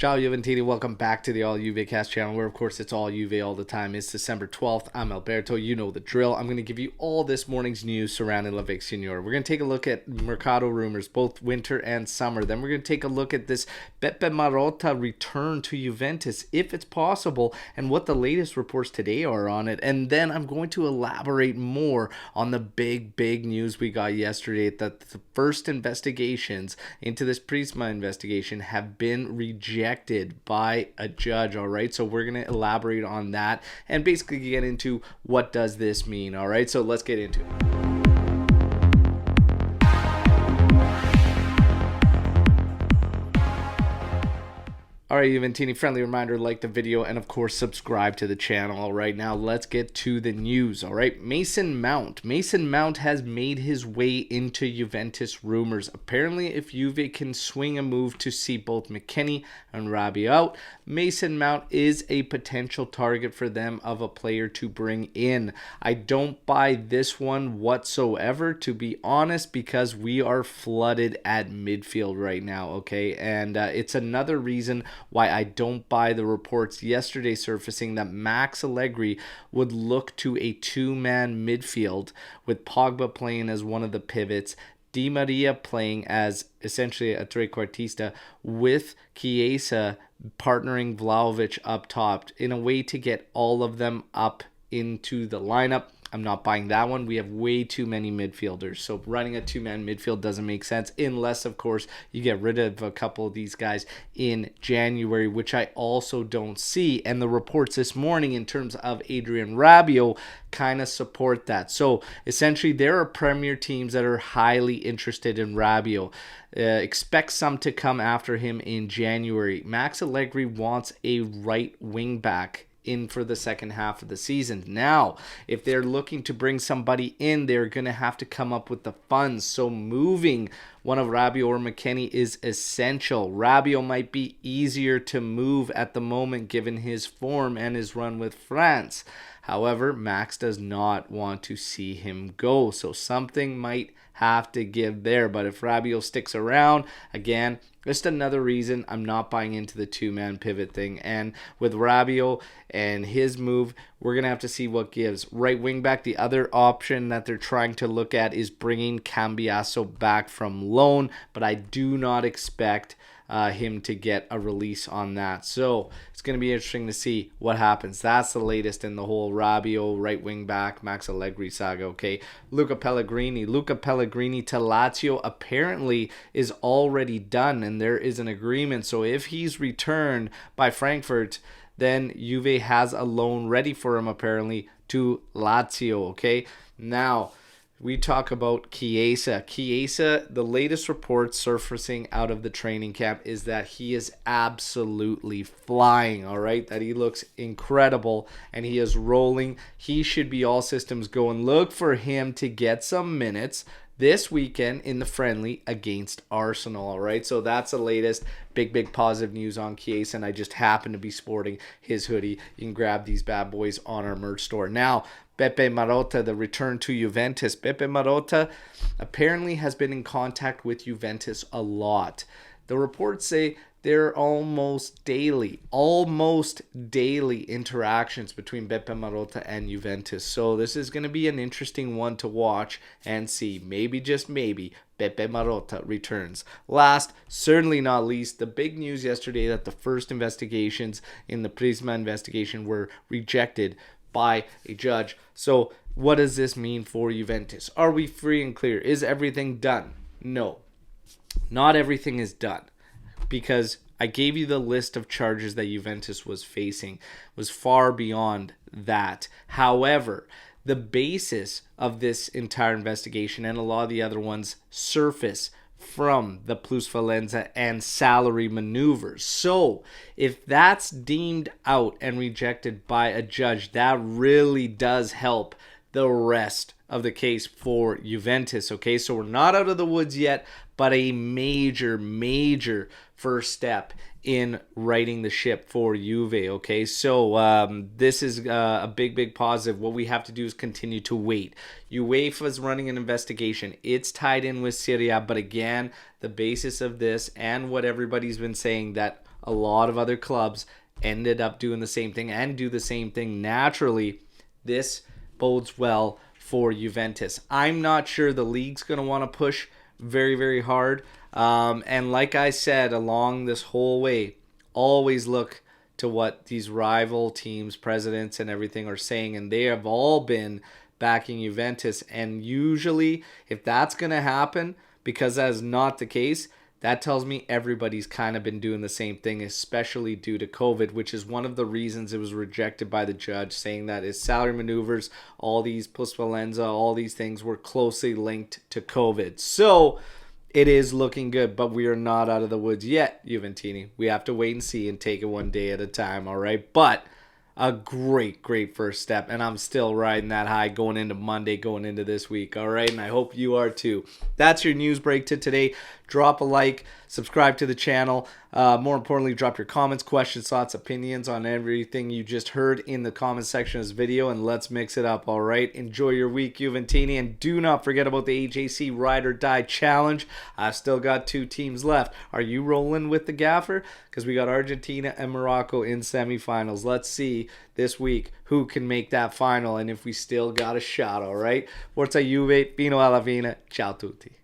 Ciao Juventini, welcome back to the All Juve Cast channel, where of course it's all Juve all the time. It's December 12th. I'm Alberto. You know the drill. I'm going to give you all this morning's news surrounding La Vecchiagnora. We're going to take a look at Mercato rumors, both winter and summer. Then we're going to take a look at this Beppe Marotta return to Juventus, if it's possible, and what the latest reports today are on it. And then I'm going to elaborate more on the big news we got yesterday, that the first investigations into this Prisma investigation have been rejected by a judge. All right, so we're going to elaborate on that and basically get into what does this mean. All right, so let's get into it. Alright, Juventini, friendly reminder, like the video and of course subscribe to the channel. Alright, now let's get to the news. Alright, Mason Mount has made his way into Juventus rumors. Apparently, if Juve can swing a move to see both McKennie and Rabiot out, Mason Mount is a potential target for them of a player to bring in. I don't buy this one whatsoever, to be honest, because we are flooded at midfield right now, okay? And it's another reason why I don't buy the reports yesterday surfacing that Max Allegri would look to a two-man midfield with Pogba playing as one of the pivots, Di Maria playing as essentially a trequartista, with Chiesa partnering Vlahovic up top in a way to get all of them up into the lineup. I'm not buying that one. We have way too many midfielders. So running a two-man midfield doesn't make sense unless, of course, you get rid of a couple of these guys in January, which I also don't see. And the reports this morning in terms of Adrien Rabiot kind of support that. So essentially, there are Premier teams that are highly interested in Rabiot. Expect some to come after him in January. Max Allegri wants a right wing back in for the second half of the season. Now, if they're looking to bring somebody in, they're going to have to come up with the funds. So moving one of Rabiot or McKennie is essential. Rabiot might be easier to move at the moment given his form and his run with France. However, Max does not want to see him go. So something might have to give there. But if Rabiot sticks around, again, just another reason I'm not buying into the two-man pivot thing. And with Rabiot and his move, we're going to have to see what gives. Right wing back, the other option that they're trying to look at is bringing Cambiasso back from loan, but I do not expect him to get a release on that. So it's going to be interesting to see what happens. That's the latest in the whole Rabiot right wing back Max Allegri saga. Okay, Luca Pellegrini to Lazio apparently is already done, and there is an agreement. So if he's returned by Frankfurt, then Juve has a loan ready for him apparently to Lazio. Okay, now we talk about Chiesa. The latest report surfacing out of the training camp is that he is absolutely flying, all right? That he looks incredible and he is rolling. He should be all systems go, and look for him to get some minutes this weekend in the friendly against Arsenal, all right? So that's the latest big positive news on Chiesa, and I just happen to be sporting his hoodie. You can grab these bad boys on our merch store. Now, Beppe Marotta, the return to Juventus. Beppe Marotta apparently has been in contact with Juventus a lot. The reports say there are almost daily interactions between Beppe Marotta and Juventus. So this is going to be an interesting one to watch and see. Maybe, just maybe, Beppe Marotta returns. Last, certainly not least, the big news yesterday that the first investigations in the Prisma investigation were rejected by a judge. So what does this mean for Juventus? Are we free and clear? Is everything done? No, not everything is done, because I gave you the list of charges that Juventus was facing was far beyond that. However, the basis of this entire investigation and a lot of the other ones surface from the plusvalenza and salary maneuvers. So if that's deemed out and rejected by a judge, that really does help the rest of the case for Juventus. Okay, so we're not out of the woods yet, but a major first step in righting the ship for Juve. Okay, so this is a big positive. What we have to do is continue to wait. UEFA is running an investigation. It's tied in with Serie A, but again, the basis of this and what everybody's been saying, that a lot of other clubs ended up doing the same thing and do the same thing naturally. This bodes well for Juventus. I'm not sure the league's going to want to push very, very hard. And like I said, along this whole way, always look to what these rival teams, presidents, and everything are saying. And they have all been backing Juventus. And usually, if that's going to happen, because that is not the case, that tells me everybody's kind of been doing the same thing, especially due to COVID, which is one of the reasons it was rejected by the judge, saying that his salary maneuvers, all these plusvalenza, all these things were closely linked to COVID. So it is looking good, but we are not out of the woods yet, Juventini. We have to wait and see and take it one day at a time, all right? But a great, great first step, and I'm still riding that high going into Monday, going into this week, all right? And I hope you are too. That's your news break to today. Drop a like, subscribe to the channel. More importantly, drop your comments, questions, thoughts, opinions on everything you just heard in the comment section of this video, and let's mix it up, all right? Enjoy your week, Juventini, and do not forget about the AJC Ride or Die Challenge. I've still got 2 teams left. Are you rolling with the gaffer? Because we got Argentina and Morocco in semifinals. Let's see this week who can make that final and if we still got a shot, all right? Forza Juve, Fino alla fine. Ciao tutti.